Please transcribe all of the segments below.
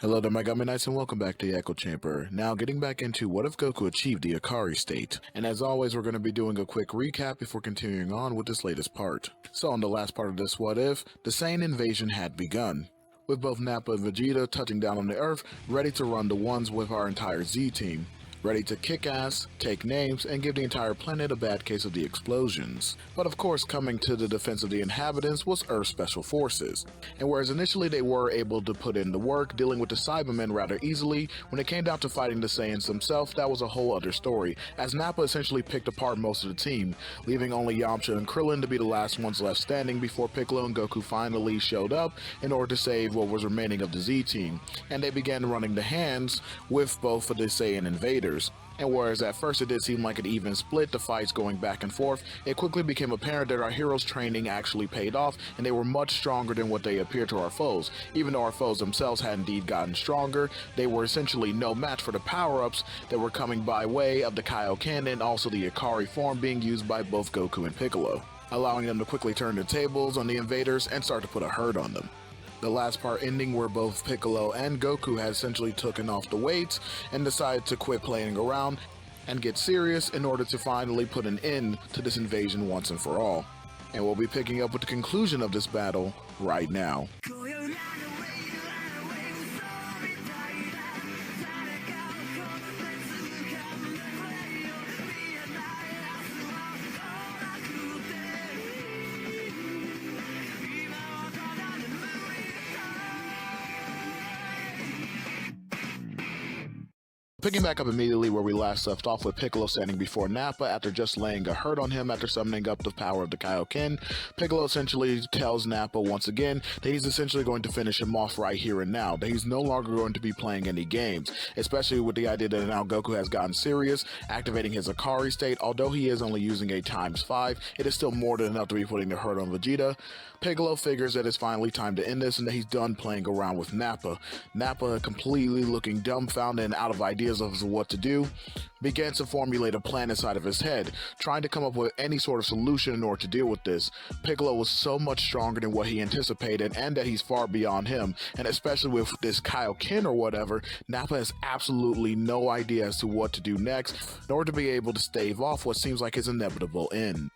Hello there my Gummy Knights and welcome back to the Echo Chamber. Now getting back into what if Goku achieved the Ikari state. And as always we're going to be doing a quick recap before continuing on with this latest part. So on the last part of this what if, the Saiyan invasion had begun. With both Nappa and Vegeta touching down on the Earth, ready to run the ones with our entire Z team. Ready to kick ass, take names, and give the entire planet a bad case of the explosions. But of course, coming to the defense of the inhabitants was Earth's Special Forces. And whereas initially they were able to put in the work, dealing with the Cybermen rather easily, when it came down to fighting the Saiyans themselves, that was a whole other story, as Nappa essentially picked apart most of the team, leaving only Yamcha and Krillin to be the last ones left standing before Piccolo and Goku finally showed up in order to save what was remaining of the Z team, and they began running the hands with both of the Saiyan invaders. And whereas at first it did seem like an even split, the fights going back and forth, it quickly became apparent that our heroes' training actually paid off and they were much stronger than what they appeared to our foes. Even though our foes themselves had indeed gotten stronger, they were essentially no match for the power-ups that were coming by way of the Kaioken and also the Ikari form being used by both Goku and Piccolo, allowing them to quickly turn the tables on the invaders and start to put a hurt on them. The last part ending where both Piccolo and Goku had essentially taken off the weights and decided to quit playing around and get serious in order to finally put an end to this invasion once and for all. And we'll be picking up with the conclusion of this battle right now. Picking back up immediately where we last left off with Piccolo standing before Nappa after just laying a hurt on him after summoning up the power of the Kaioken. Piccolo essentially tells Nappa once again that he's essentially going to finish him off right here and now, that he's no longer going to be playing any games, especially with the idea that now Goku has gotten serious, activating his Ikari state. Although he is only using a ×5, it is still more than enough to be putting the hurt on Vegeta. Piccolo figures that it's finally time to end this and that he's done playing around with Nappa. Nappa, completely looking dumbfounded and out of ideas of what to do, began to formulate a plan inside of his head, trying to come up with any sort of solution in order to deal with this. Piccolo was so much stronger than what he anticipated and that he's far beyond him, and especially with this Kaioken or whatever, Nappa has absolutely no idea as to what to do next in order to be able to stave off what seems like his inevitable end.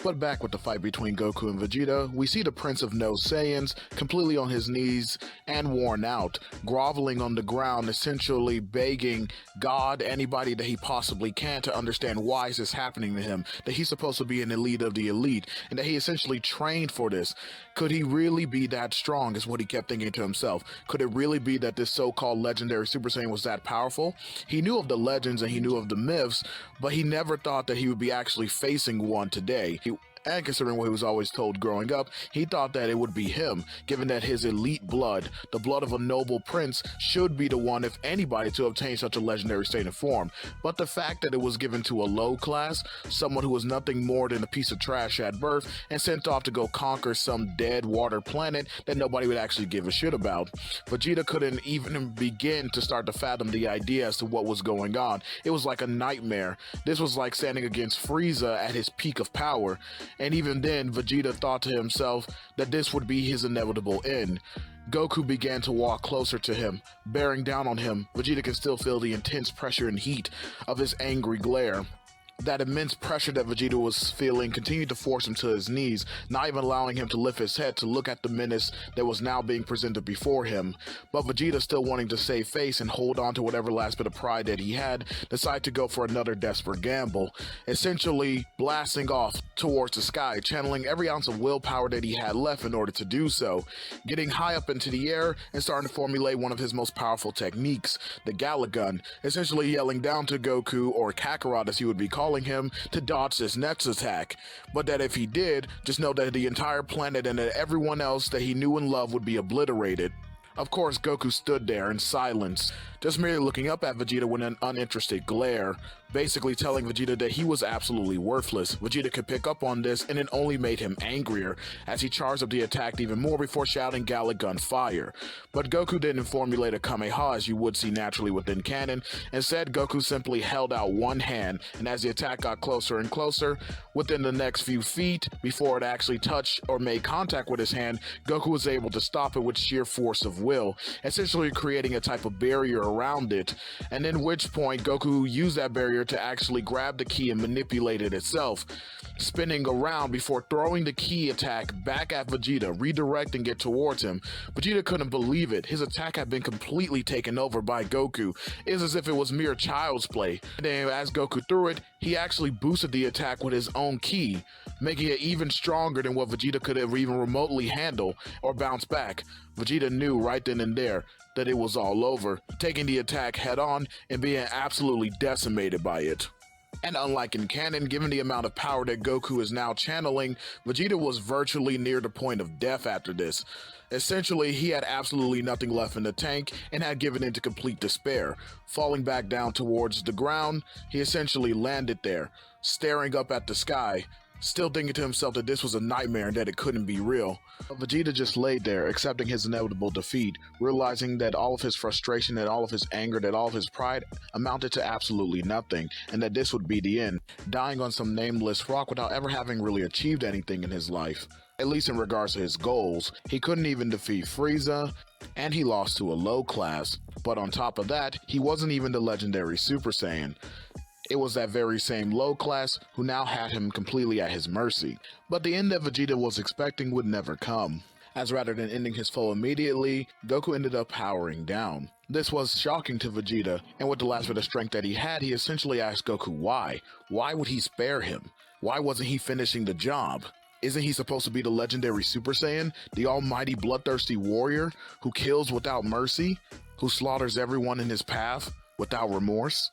But back with the fight between Goku and Vegeta, we see the Prince of No Saiyans completely on his knees and worn out, groveling on the ground, essentially begging God, anybody that he possibly can, to understand why is this happening to him, that he's supposed to be an elite of the elite, and that he essentially trained for this. Could he really be that strong, is what he kept thinking to himself. Could it really be that this so-called legendary Super Saiyan was that powerful? He knew of the legends and he knew of the myths, but he never thought that he would be actually facing one today. And considering what he was always told growing up, he thought that it would be him, given that his elite blood, the blood of a noble prince, should be the one, if anybody, to obtain such a legendary state of form. But the fact that it was given to a low class, someone who was nothing more than a piece of trash at birth, and sent off to go conquer some dead water planet that nobody would actually give a shit about. Vegeta couldn't even begin to start to fathom the idea as to what was going on. It was like a nightmare. This was like standing against Frieza at his peak of power. And even then, Vegeta thought to himself that this would be his inevitable end. Goku began to walk closer to him, bearing down on him. Vegeta could still feel the intense pressure and heat of his angry glare. That immense pressure that Vegeta was feeling continued to force him to his knees, not even allowing him to lift his head to look at the menace that was now being presented before him. But Vegeta, still wanting to save face and hold on to whatever last bit of pride that he had, decided to go for another desperate gamble, essentially blasting off towards the sky, channeling every ounce of willpower that he had left in order to do so, getting high up into the air and starting to formulate one of his most powerful techniques, the Gun, essentially yelling down to Goku, or Kakarot as he would be called, him, to dodge this next attack, but that if he did, just know that the entire planet and that everyone else that he knew and loved would be obliterated. Of course, Goku stood there in silence, just merely looking up at Vegeta with an uninterested glare, basically telling Vegeta that he was absolutely worthless. Vegeta could pick up on this, and it only made him angrier, as he charged up the attack even more before shouting Gun fire. But Goku didn't formulate a Kamehameha as you would see naturally within canon. Instead, Goku simply held out one hand, and as the attack got closer and closer, within the next few feet, before it actually touched or made contact with his hand, Goku was able to stop it with sheer force of of will, essentially creating a type of barrier around it, and in which point Goku used that barrier to actually grab the key and manipulate it itself, spinning around before throwing the key attack back at Vegeta, redirecting it towards him. Vegeta couldn't believe it. His attack had been completely taken over by Goku. It's as if it was mere child's play. And then as Goku threw it, he actually boosted the attack with his own key, making it even stronger than what Vegeta could have even remotely handle or bounce back. Vegeta knew right then and there that it was all over, taking the attack head on and being absolutely decimated by it. And unlike in canon, given the amount of power that Goku is now channeling, Vegeta was virtually near the point of death after this. Essentially, he had absolutely nothing left in the tank and had given into complete despair. Falling back down towards the ground, he essentially landed there, staring up at the sky, still thinking to himself that this was a nightmare and that it couldn't be real. Vegeta just laid there, accepting his inevitable defeat, realizing that all of his frustration, that all of his anger, that all of his pride amounted to absolutely nothing, and that this would be the end, dying on some nameless rock without ever having really achieved anything in his life. At least in regards to his goals. He couldn't even defeat Frieza, and he lost to a low class. But on top of that, he wasn't even the legendary Super Saiyan. It was that very same low class who now had him completely at his mercy. But the end that Vegeta was expecting would never come, as rather than ending his foe immediately, Goku ended up powering down. This was shocking to Vegeta, and with the last bit of strength that he had, he essentially asked Goku why. Why would he spare him? Why wasn't he finishing the job? Isn't he supposed to be the legendary Super Saiyan, the almighty bloodthirsty warrior who kills without mercy, who slaughters everyone in his path without remorse?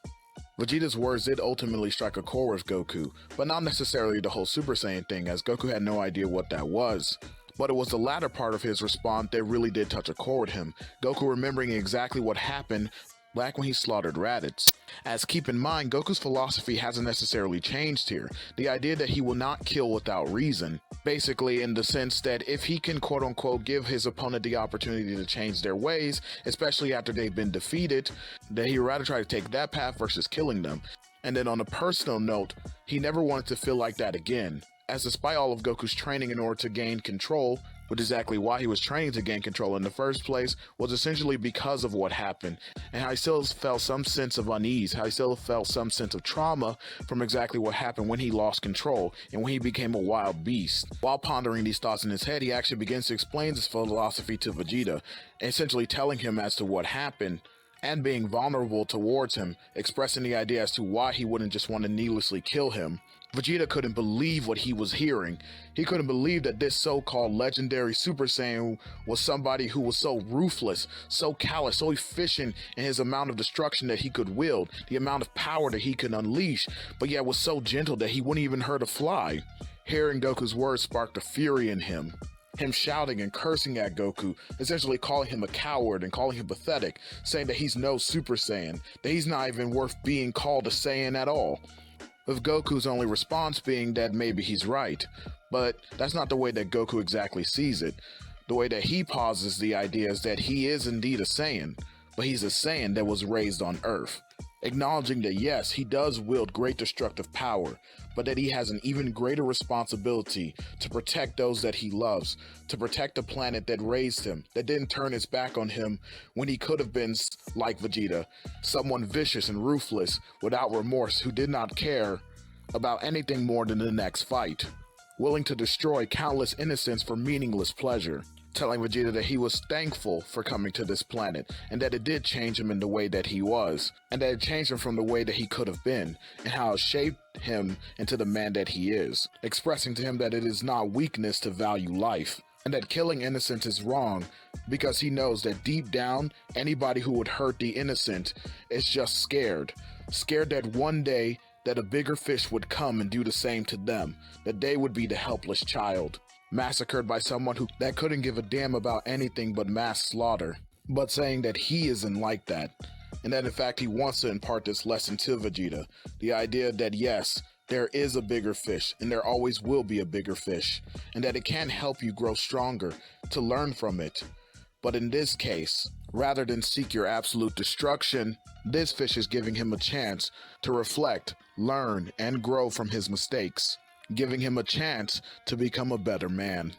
Vegeta's words did ultimately strike a chord with Goku, but not necessarily the whole Super Saiyan thing, as Goku had no idea what that was. But it was the latter part of his response that really did touch a chord with him, Goku remembering exactly what happened back when he slaughtered Raditz. As keep in mind, Goku's philosophy hasn't necessarily changed here. The idea that he will not kill without reason. Basically in the sense that if he can quote unquote give his opponent the opportunity to change their ways, especially after they've been defeated, that he would rather try to take that path versus killing them. And then on a personal note, he never wanted to feel like that again, as despite all of Goku's training in order to gain control, which is exactly why he was training to gain control in the first place, was essentially because of what happened, and how he still felt some sense of unease, how he still felt some sense of trauma from exactly what happened when he lost control and when he became a wild beast. While pondering these thoughts in his head, he actually begins to explain his philosophy to Vegeta, essentially telling him as to what happened, and being vulnerable towards him, expressing the idea as to why he wouldn't just want to needlessly kill him. Vegeta couldn't believe what he was hearing. He couldn't believe that this so-called legendary Super Saiyan was somebody who was so ruthless, so callous, so efficient in his amount of destruction that he could wield, the amount of power that he could unleash, but yet was so gentle that he wouldn't even hurt a fly. Hearing Goku's words sparked a fury in him shouting and cursing at Goku, essentially calling him a coward and calling him pathetic, saying that he's no Super Saiyan, that he's not even worth being called a Saiyan at all. With Goku's only response being that maybe he's right, but that's not the way that Goku exactly sees it. The way that he posits the idea is that he is indeed a Saiyan, but he's a Saiyan that was raised on Earth, acknowledging that yes, he does wield great destructive power, but that he has an even greater responsibility to protect those that he loves, to protect the planet that raised him, that didn't turn its back on him when he could have been, like Vegeta, someone vicious and ruthless, without remorse, who did not care about anything more than the next fight, willing to destroy countless innocents for meaningless pleasure. Telling Vegeta that he was thankful for coming to this planet, and that it did change him in the way that he was, and that it changed him from the way that he could have been, and how it shaped him into the man that he is, expressing to him that it is not weakness to value life, and that killing innocents is wrong, because he knows that deep down, anybody who would hurt the innocent is just scared that one day that a bigger fish would come and do the same to them, that they would be the helpless child, massacred by someone that couldn't give a damn about anything but mass slaughter, but saying that he isn't like that, and that in fact he wants to impart this lesson to Vegeta, the idea that yes, there is a bigger fish, and there always will be a bigger fish, and that it can help you grow stronger, to learn from it. But in this case, rather than seek your absolute destruction, this fish is giving him a chance to reflect, learn, and grow from his mistakes, giving him a chance to become a better man.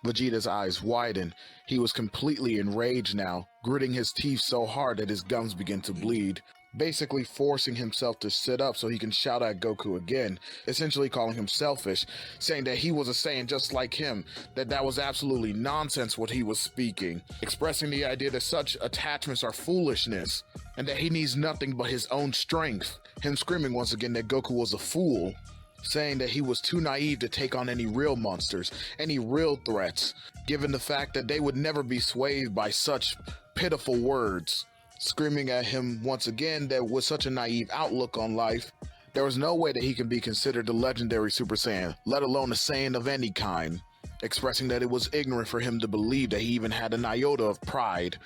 Vegeta's eyes widened. He was completely enraged now, gritting his teeth so hard that his gums began to bleed, basically forcing himself to sit up so he can shout at Goku again, essentially calling him selfish, saying that he was a Saiyan just like him, that was absolutely nonsense what he was speaking, expressing the idea that such attachments are foolishness, and that he needs nothing but his own strength, him screaming once again that Goku was a fool, saying that he was too naive to take on any real monsters, any real threats, given the fact that they would never be swayed by such pitiful words, screaming at him once again that with such a naive outlook on life, there was no way that he can be considered the legendary Super Saiyan, let alone a Saiyan of any kind, expressing that it was ignorant for him to believe that he even had an iota of pride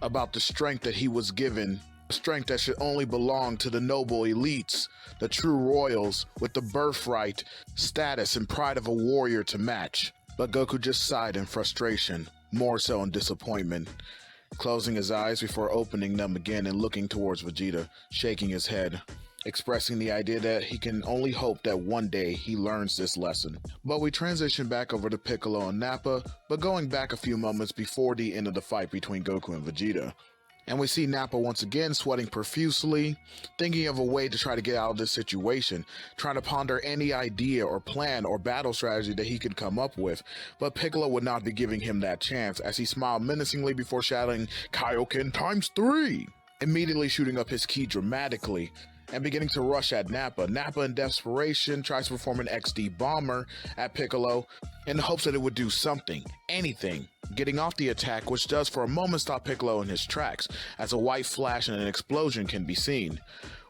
about the strength that he was given, strength that should only belong to the noble elites, the true royals, with the birthright, status, and pride of a warrior to match. But Goku just sighed in frustration, more so in disappointment, closing his eyes before opening them again and looking towards Vegeta, shaking his head, expressing the idea that he can only hope that one day he learns this lesson. But we transition back over to Piccolo and Nappa, but going back a few moments before the end of the fight between Goku and Vegeta. And we see Nappa once again sweating profusely, thinking of a way to try to get out of this situation, trying to ponder any idea or plan or battle strategy that he could come up with, but Piccolo would not be giving him that chance as he smiled menacingly before shouting, "Kaioken times 3!" immediately shooting up his ki dramatically and beginning to rush at Nappa. Nappa, in desperation, tries to perform an XD bomber at Piccolo in the hopes that it would do something, anything, getting off the attack, which does for a moment stop Piccolo in his tracks, as a white flash and an explosion can be seen.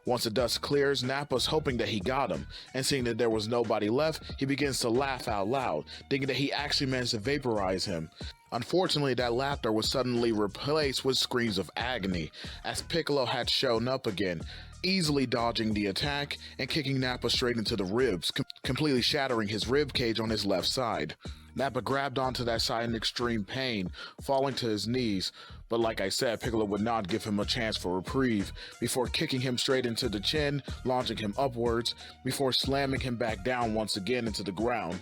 Once the dust clears, Nappa's hoping that he got him, and seeing that there was nobody left, he begins to laugh out loud, thinking that he actually managed to vaporize him. Unfortunately, that laughter was suddenly replaced with screams of agony, as Piccolo had shown up again, easily dodging the attack and kicking Nappa straight into the ribs, completely shattering his rib cage on his left side. Nappa grabbed onto that side in extreme pain, falling to his knees, but like I said, Piccolo would not give him a chance for reprieve, before kicking him straight into the chin, launching him upwards, before slamming him back down once again into the ground.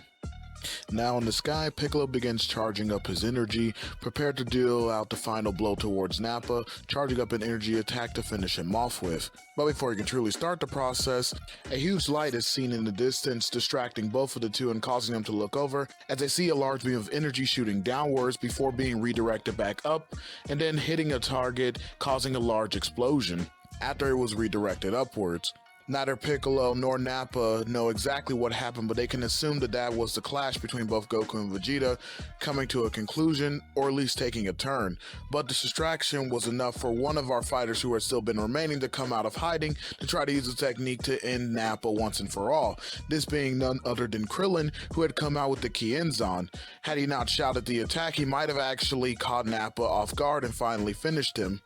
Now in the sky, Piccolo begins charging up his energy, prepared to deal out the final blow towards Nappa, charging up an energy attack to finish him off with. But before he can truly start the process, a huge light is seen in the distance, distracting both of the two and causing them to look over, as they see a large beam of energy shooting downwards before being redirected back up, and then hitting a target, causing a large explosion, after it was redirected upwards. Neither Piccolo nor Nappa know exactly what happened, but they can assume that that was the clash between both Goku and Vegeta coming to a conclusion, or at least taking a turn. But the distraction was enough for one of our fighters who had still been remaining to come out of hiding to try to use the technique to end Nappa once and for all. This being none other than Krillin, who had come out with the Kienzan. Had he not shouted the attack, he might have actually caught Nappa off guard and finally finished him.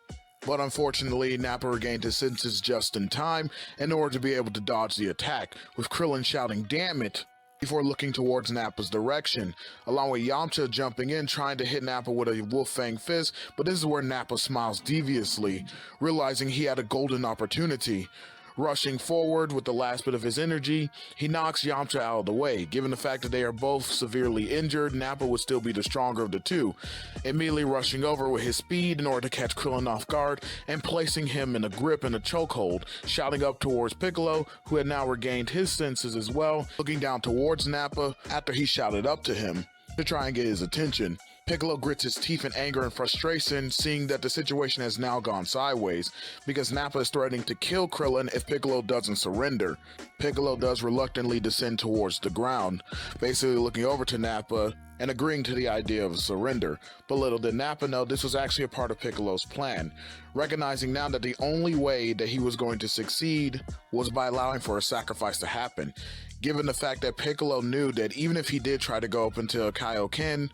But unfortunately, Nappa regained his senses just in time in order to be able to dodge the attack, with Krillin shouting "damn it" before looking towards Nappa's direction, along with Yamcha jumping in trying to hit Nappa with a wolf fang fist, but this is where Nappa smiles deviously, realizing he had a golden opportunity. Rushing forward with the last bit of his energy, he knocks Yamcha out of the way. Given the fact that they are both severely injured, Nappa would still be the stronger of the two, immediately rushing over with his speed in order to catch Krillin off guard and placing him in a grip and a chokehold, shouting up towards Piccolo, who had now regained his senses as well, looking down towards Nappa after he shouted up to him to try and get his attention. Piccolo grits his teeth in anger and frustration, seeing that the situation has now gone sideways, because Nappa is threatening to kill Krillin if Piccolo doesn't surrender. Piccolo does reluctantly descend towards the ground, basically looking over to Nappa and agreeing to the idea of surrender. But little did Nappa know this was actually a part of Piccolo's plan, recognizing now that the only way that he was going to succeed was by allowing for a sacrifice to happen, given the fact that Piccolo knew that even if he did try to go up into a Kaioken,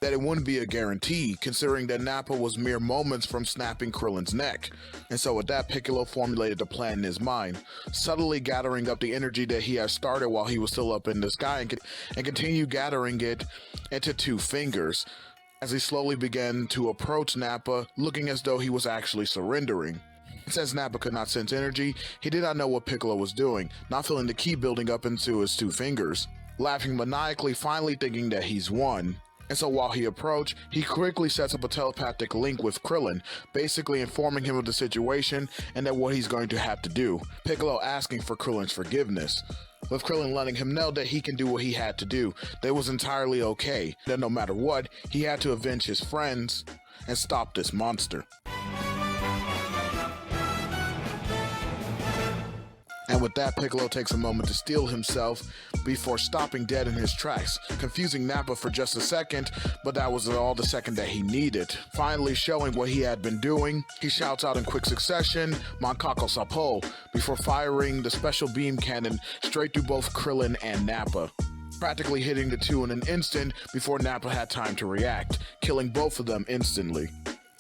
that it wouldn't be a guarantee, considering that Nappa was mere moments from snapping Krillin's neck. And so with that, Piccolo formulated a plan in his mind, subtly gathering up the energy that he had started while he was still up in the sky and continue gathering it into 2 fingers, as he slowly began to approach Nappa, looking as though he was actually surrendering. Since Nappa could not sense energy, he did not know what Piccolo was doing, not feeling the ki building up into his 2 fingers, laughing maniacally, finally thinking that he's won. And so while he approached, he quickly sets up a telepathic link with Krillin, basically informing him of the situation and that what he's going to have to do. Piccolo asking for Krillin's forgiveness, with Krillin letting him know that he can do what he had to do, that it was entirely okay, that no matter what, he had to avenge his friends and stop this monster. And with that, Piccolo takes a moment to steel himself before stopping dead in his tracks, confusing Nappa for just a second, but that was all the second that he needed. Finally showing what he had been doing, he shouts out in quick succession, Mankako Sapo, before firing the special beam cannon straight through both Krillin and Nappa, practically hitting the two in an instant before Nappa had time to react, killing both of them instantly.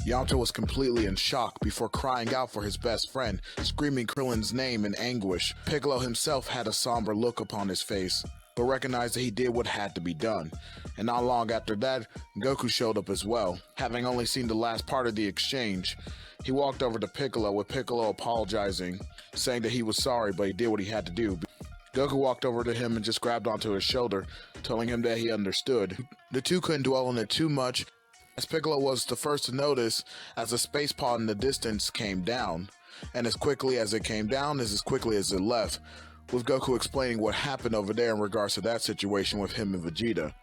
Yamcha was completely in shock before crying out for his best friend, screaming Krillin's name in anguish. Piccolo himself had a somber look upon his face, but recognized that he did what had to be done. And not long after that, Goku showed up as well, having only seen the last part of the exchange. He walked over to Piccolo, with Piccolo apologizing, saying that he was sorry but he did what he had to do. Goku walked over to him and just grabbed onto his shoulder, telling him that he understood. The two couldn't dwell on it too much, as Piccolo was the first to notice as a space pod in the distance came down, and as quickly as it came down is as quickly as it left, with Goku explaining what happened over there in regards to that situation with him and Vegeta.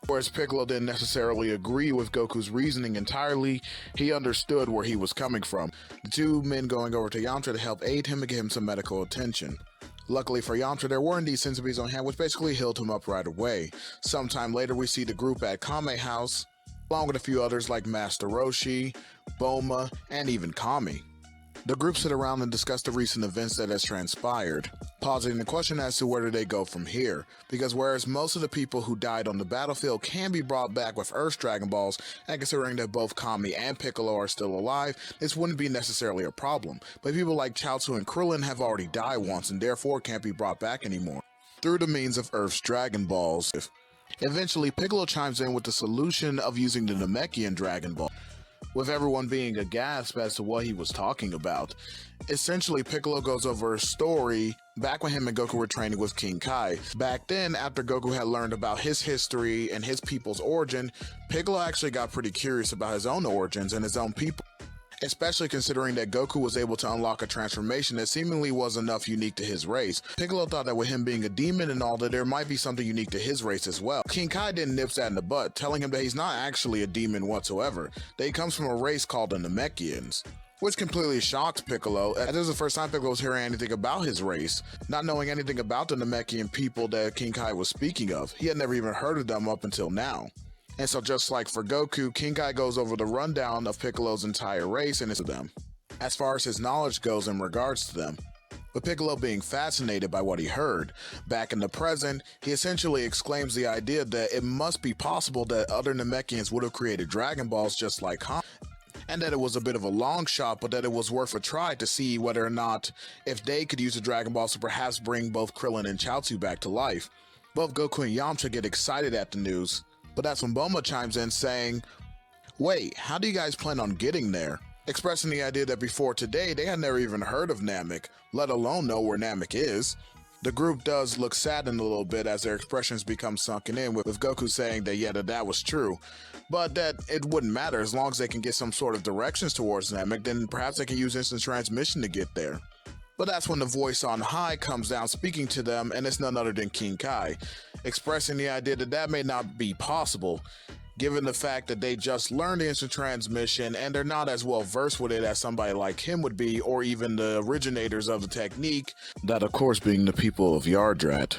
Whereas Piccolo didn't necessarily agree with Goku's reasoning entirely, he understood where he was coming from, the two men going over to Yamcha to help aid him and give him some medical attention. Luckily for Yamcha, there were indeed centipedes on hand, which basically healed him up right away. Sometime later, we see the group at Kame House, along with a few others like Master Roshi, Bulma, and even Kami. The group sit around and discuss the recent events that has transpired, positing the question as to where do they go from here, because whereas most of the people who died on the battlefield can be brought back with Earth's Dragon Balls, and considering that both Kami and Piccolo are still alive, this wouldn't be necessarily a problem, but people like Chaozu and Krillin have already died once and therefore can't be brought back anymore, through the means of Earth's Dragon Balls. Eventually, Piccolo chimes in with the solution of using the Namekian Dragon Ball, with everyone being aghast as to what he was talking about. Essentially, Piccolo goes over a story back when him and Goku were training with King Kai. Back then, after Goku had learned about his history and his people's origin, Piccolo actually got pretty curious about his own origins and his own people, especially considering that Goku was able to unlock a transformation that seemingly was enough unique to his race. Piccolo thought that with him being a demon and all, that there might be something unique to his race as well. King Kai didn't nip that in the butt, telling him that he's not actually a demon whatsoever, that he comes from a race called the Namekians, which completely shocked Piccolo, as this was the first time Piccolo was hearing anything about his race, not knowing anything about the Namekian people that King Kai was speaking of. He had never even heard of them up until now. And so just like for Goku, King Kai goes over the rundown of Piccolo's entire race and it's them, as far as his knowledge goes in regards to them. With Piccolo being fascinated by what he heard, back in the present, he essentially exclaims the idea that it must be possible that other Namekians would have created Dragon Balls just like Han, and that it was a bit of a long shot, but that it was worth a try to see whether or not if they could use the Dragon Balls to perhaps bring both Krillin and Chaozu back to life. Both Goku and Yamcha get excited at the news, but that's when Bulma chimes in saying, "Wait, how do you guys plan on getting there?" Expressing the idea that before today they had never even heard of Namek, let alone know where Namek is. The group does look saddened a little bit as their expressions become sunken in, with Goku saying that that was true, but that it wouldn't matter as long as they can get some sort of directions towards Namek, then perhaps they can use instant transmission to get there. But that's when the voice on high comes down speaking to them, and it's none other than King Kai, expressing the idea that that may not be possible, given the fact that they just learned the instant transmission and they're not as well versed with it as somebody like him would be, or even the originators of the technique, that of course being the people of Yardrat.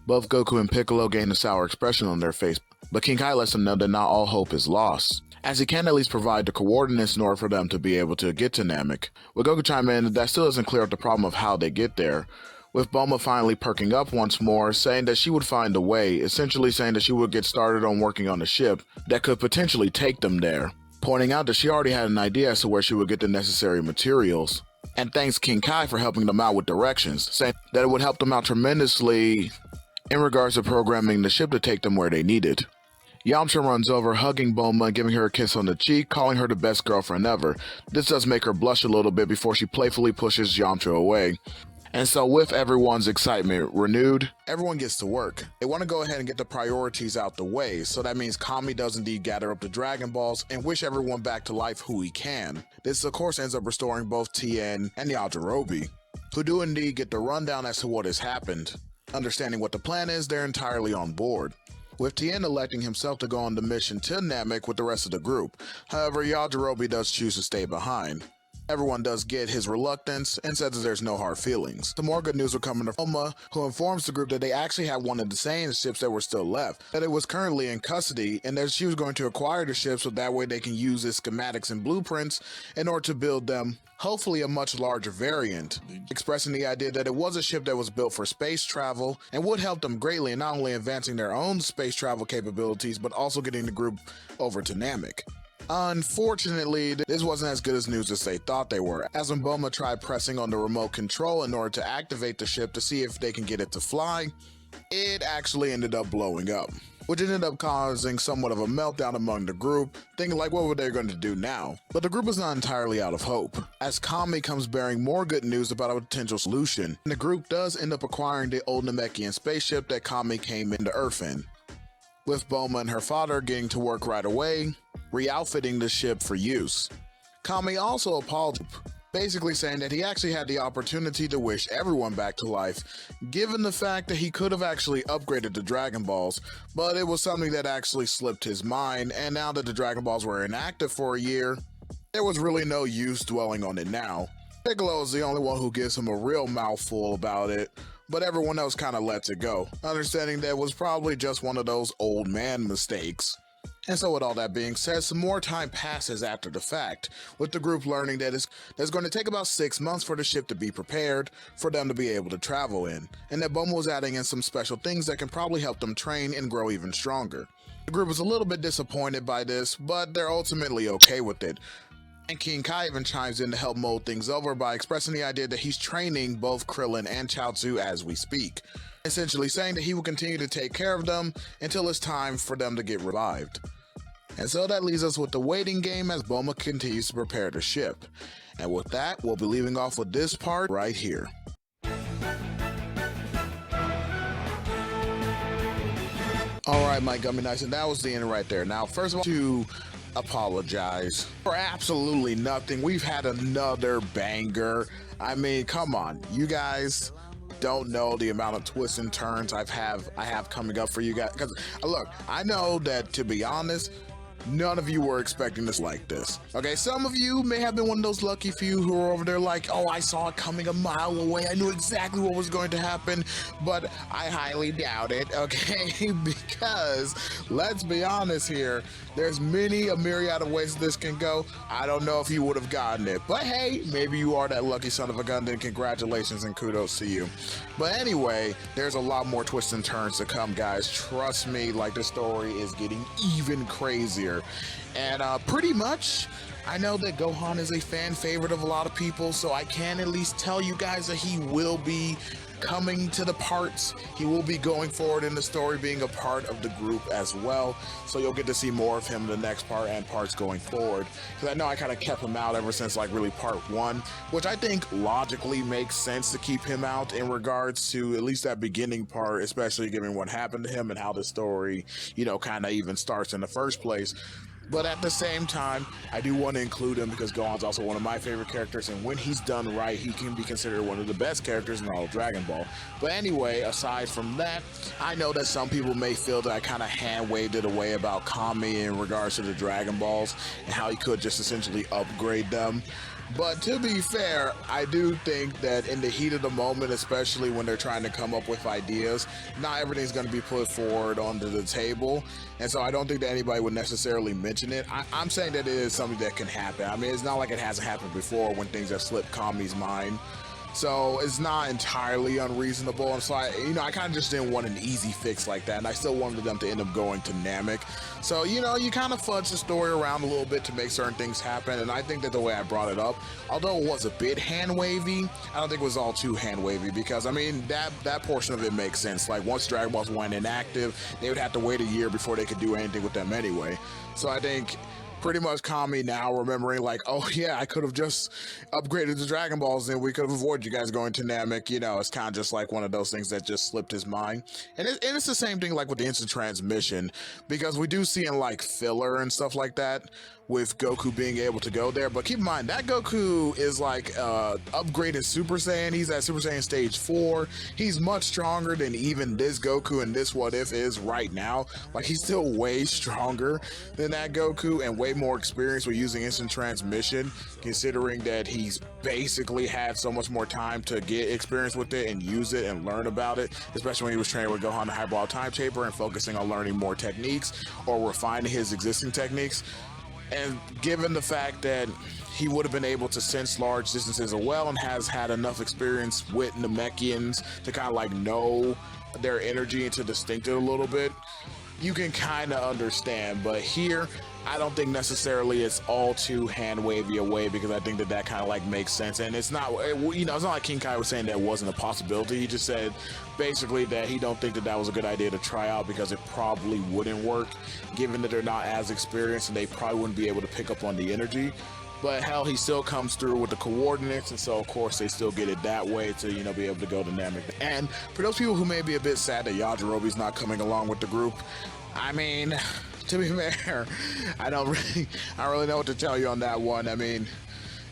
Both Goku and Piccolo gain a sour expression on their face, but King Kai lets them know that not all hope is lost, as he can at least provide the coordinates in order for them to be able to get to Namek. With Goku chime in, that still doesn't clear up the problem of how they get there, with Bulma finally perking up once more, saying that she would find a way, essentially saying that she would get started on working on a ship that could potentially take them there, pointing out that she already had an idea as to where she would get the necessary materials, and thanks King Kai for helping them out with directions, saying that it would help them out tremendously in regards to programming the ship to take them where they needed. Yamcha runs over, hugging Bulma and giving her a kiss on the cheek, calling her the best girlfriend ever. This does make her blush a little bit before she playfully pushes Yamcha away. And so with everyone's excitement renewed, everyone gets to work. They want to go ahead and get the priorities out the way, so that means Kami does indeed gather up the Dragon Balls and wish everyone back to life who he can. This of course ends up restoring both Tien and Yajirobe, who do indeed get the rundown as to what has happened. Understanding what the plan is, they're entirely on board, with Tien electing himself to go on the mission to Namek with the rest of the group. However, Yajirobe does choose to stay behind. Everyone does get his reluctance and says that there's no hard feelings. The more good news will come from Bulma, who informs the group that they actually have one of the same ships that were still left, that it was currently in custody, and that she was going to acquire the ship so that way they can use its schematics and blueprints in order to build them, hopefully a much larger variant, expressing the idea that it was a ship that was built for space travel and would help them greatly in not only advancing their own space travel capabilities, but also getting the group over to Namek. Unfortunately, this wasn't as good as news as they thought they were, as when Bulma tried pressing on the remote control in order to activate the ship to see if they can get it to fly, it actually ended up blowing up, which ended up causing somewhat of a meltdown among the group, thinking like what were they going to do now? But the group is not entirely out of hope, as Kami comes bearing more good news about a potential solution, and the group does end up acquiring the old Namekian spaceship that Kami came into Earth in, with Bulma and her father getting to work right away, re-outfitting the ship for use. Kami also apologized, basically saying that he actually had the opportunity to wish everyone back to life, given the fact that he could have actually upgraded the Dragon Balls, but it was something that actually slipped his mind, and now that the Dragon Balls were inactive for a year, there was really no use dwelling on it now. Piccolo is the only one who gives him a real mouthful about it, but everyone else kind of lets it go, understanding that it was probably just one of those old man mistakes. And so with all that being said, some more time passes after the fact, with the group learning that it's going to take about 6 months for the ship to be prepared for them to be able to travel in, and that Bulma was adding in some special things that can probably help them train and grow even stronger. The group was a little bit disappointed by this, but they're ultimately okay with it. And King Kai even chimes in to help mold things over by expressing the idea that he's training both Krillin and Chaozu as we speak, essentially saying that he will continue to take care of them until it's time for them to get revived. And so that leaves us with the waiting game as Bulma continues to prepare the ship. And with that, we'll be leaving off with this part right here. Alright, my Gummy Knights, and that was the end right there. Now, first of all, to apologize for absolutely nothing. We've had another banger. I mean, come on, you guys don't know the amount of twists and turns I have coming up for you guys. Because look, I know that, to be honest, none of you were expecting this like this. Okay, some of you may have been one of those lucky few who are over there like, oh, I saw it coming a mile away. I knew exactly what was going to happen, but I highly doubt it, okay? Because let's be honest here, there's a myriad of ways this can go. I don't know if you would have gotten it, but hey, maybe you are that lucky son of a gun, then congratulations and kudos to you. But anyway, there's a lot more twists and turns to come, guys. Trust me, like, the story is getting even crazier. And pretty much, I know that Gohan is a fan favorite of a lot of people, so I can at least tell you guys that he will be coming to the parts. He will be going forward in the story, being a part of the group as well, so you'll get to see more of him in the next part and parts going forward, because I know I kind of kept him out ever since like really part 1, which I think logically makes sense to keep him out in regards to at least that beginning part, especially given what happened to him and how the story, you know, kind of even starts in the first place. But at the same time, I do want to include him because Gohan's also one of my favorite characters, and when he's done right, he can be considered one of the best characters in all of Dragon Ball. But anyway, aside from that, I know that some people may feel that I kind of hand-waved it away about Kami in regards to the Dragon Balls and how he could just essentially upgrade them. But to be fair, I do think that in the heat of the moment, especially when they're trying to come up with ideas, not everything's going to be put forward onto the table. And so I don't think that anybody would necessarily mention it. I'm saying that it is something that can happen. I mean, it's not like it hasn't happened before when things have slipped Kami's mind. So it's not entirely unreasonable. And so I kind of just didn't want an easy fix like that. And I still wanted them to end up going to Namek. So, you kind of fudge the story around a little bit to make certain things happen. And I think that the way I brought it up, although it was a bit hand-wavy, I don't think it was all too hand-wavy, because, I mean, that portion of it makes sense. Like, once Dragon Balls went inactive, they would have to wait a year before they could do anything with them anyway. So I think pretty much Kami now remembering like, oh yeah, I could have just upgraded the Dragon Balls and we could have avoided you guys going to Namek. You know, it's kind of just like one of those things that just slipped his mind. And it's the same thing like with the instant transmission, because we do see in like filler and stuff like that with Goku being able to go there. But keep in mind, that Goku is like upgraded Super Saiyan. He's at Super Saiyan stage 4. He's much stronger than even this Goku and this What If is right now. Like, he's still way stronger than that Goku and way more experienced with using instant transmission, considering that he's basically had so much more time to get experience with it and use it and learn about it, especially when he was training with Gohan the Highball Time Taper and focusing on learning more techniques or refining his existing techniques. And given the fact that he would have been able to sense large distances as well and has had enough experience with Namekians to kind of like know their energy and to distinct it a little bit, you can kind of understand. But here, I don't think necessarily it's all too hand wavy away, because I think that that kind of like makes sense. And it's not, you know, it's not like King Kai was saying that wasn't a possibility. He just said basically that he don't think that that was a good idea to try out because it probably wouldn't work, given that they're not as experienced and they probably wouldn't be able to pick up on the energy. But hell, he still comes through with the coordinates, and so of course they still get it that way to, you know, be able to go to Namek. And for those people who may be a bit sad that Yajirobe's not coming along with the group, I mean, to be fair, I don't really know what to tell you on that one. I mean,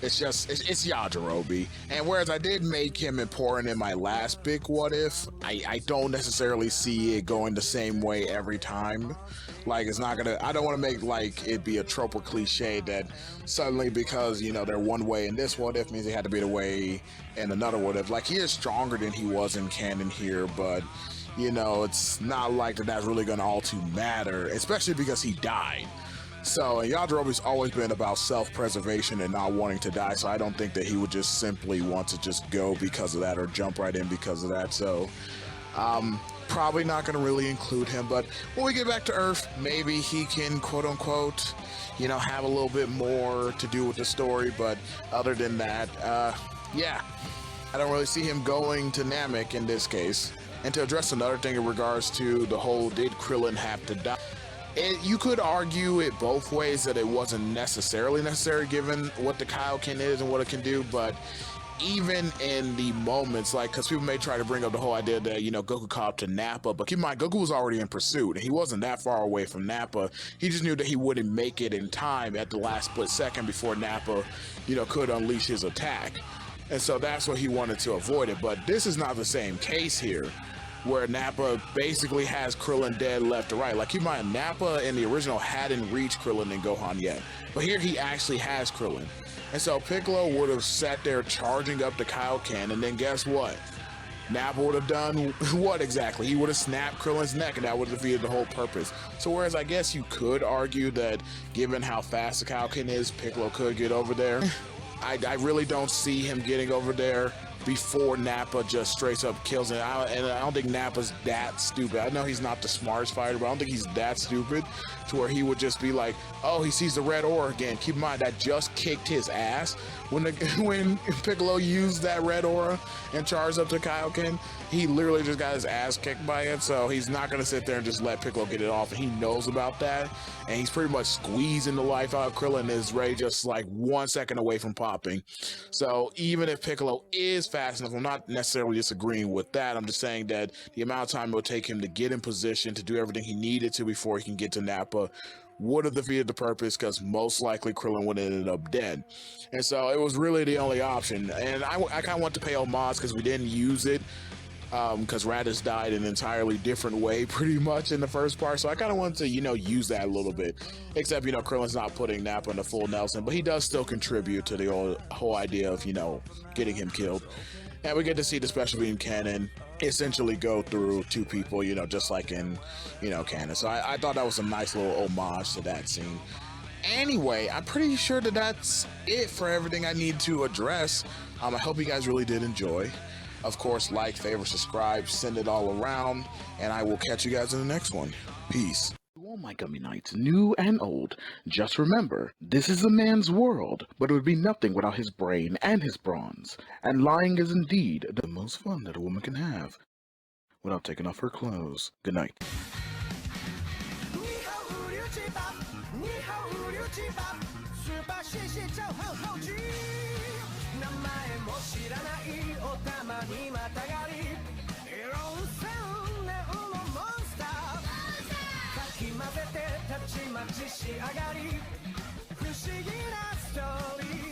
it's Yajirobe. And whereas I did make him important in my last big What If, I don't necessarily see it going the same way every time. Like, it's not gonna, I don't want to make like it be a trope or cliche that suddenly because, you know, they're one way in this What If means they had to be the way in another What If. Like, he is stronger than he was in canon here, but you know, it's not like that's really gonna all too matter, especially because he died. So, and Yajirobe's always been about self-preservation and not wanting to die, so I don't think that he would just simply want to just go because of that or jump right in because of that. So, probably not going to really include him, but when we get back to Earth, maybe he can, quote-unquote, you know, have a little bit more to do with the story. But other than that, yeah, I don't really see him going to Namek in this case. And to address another thing in regards to the whole did Krillin have to die, you could argue it both ways, that it wasn't necessarily necessary given what the Kaioken is and what it can do. But even in the moments, like, because people may try to bring up the whole idea that, you know, Goku caught up to Nappa, but keep in mind, Goku was already in pursuit, and he wasn't that far away from Nappa. He just knew that he wouldn't make it in time at the last split second before Nappa, you know, could unleash his attack. And so that's what he wanted to avoid it. But this is not the same case here, where Nappa basically has Krillin dead left to right. Like, keep in mind, Nappa in the original hadn't reached Krillin and Gohan yet, but here he actually has Krillin. And so Piccolo would have sat there charging up the Kaioken, and then guess what? Nappa would have done what exactly? He would have snapped Krillin's neck, and that would have defeated the whole purpose. So whereas I guess you could argue that given how fast the Kaioken is, Piccolo could get over there, I really don't see him getting over there before Nappa just straight up kills him. And I don't think Nappa's that stupid. I know he's not the smartest fighter, but I don't think he's that stupid to where he would just be like, oh, he sees the red aura again. Keep in mind, that just kicked his ass. When Piccolo used that red aura and charged up to Kaioken, he literally just got his ass kicked by it. So he's not going to sit there and just let Piccolo get it off. And he knows about that. And he's pretty much squeezing the life out of Krillin. Is Ray just like 1 second away from popping. So even if Piccolo is fast enough, I'm not necessarily disagreeing with that. I'm just saying that the amount of time it would take him to get in position to do everything he needed to before he can get to Nappa would have defeated the purpose, because most likely Krillin would have ended up dead. And so it was really the only option. And I kind of want to pay homage because we didn't use it, because Raditz died in an entirely different way pretty much in the first part. So I kind of wanted to, you know, use that a little bit. Except, you know, Krillin's not putting Nappa in the full Nelson, but he does still contribute to the whole idea of, you know, getting him killed. And we get to see the special beam cannon essentially go through two people, you know, just like in, you know, canon. So I thought that was a nice little homage to that scene. Anyway, I'm pretty sure that that's it for everything I need to address. I hope you guys really did enjoy. Of course, like, favorite, subscribe, send it all around, and I will catch you guys in the next one. Peace. To all my Gummy Knights, new and old, just remember, this is a man's world, but it would be nothing without his brain and his bronze. And lying is indeed the most fun that a woman can have without taking off her clothes. Good night. 知らないお玉にまたがりいろん千年のモンスターかき混ぜてたちまち仕上がり不思議なストーリー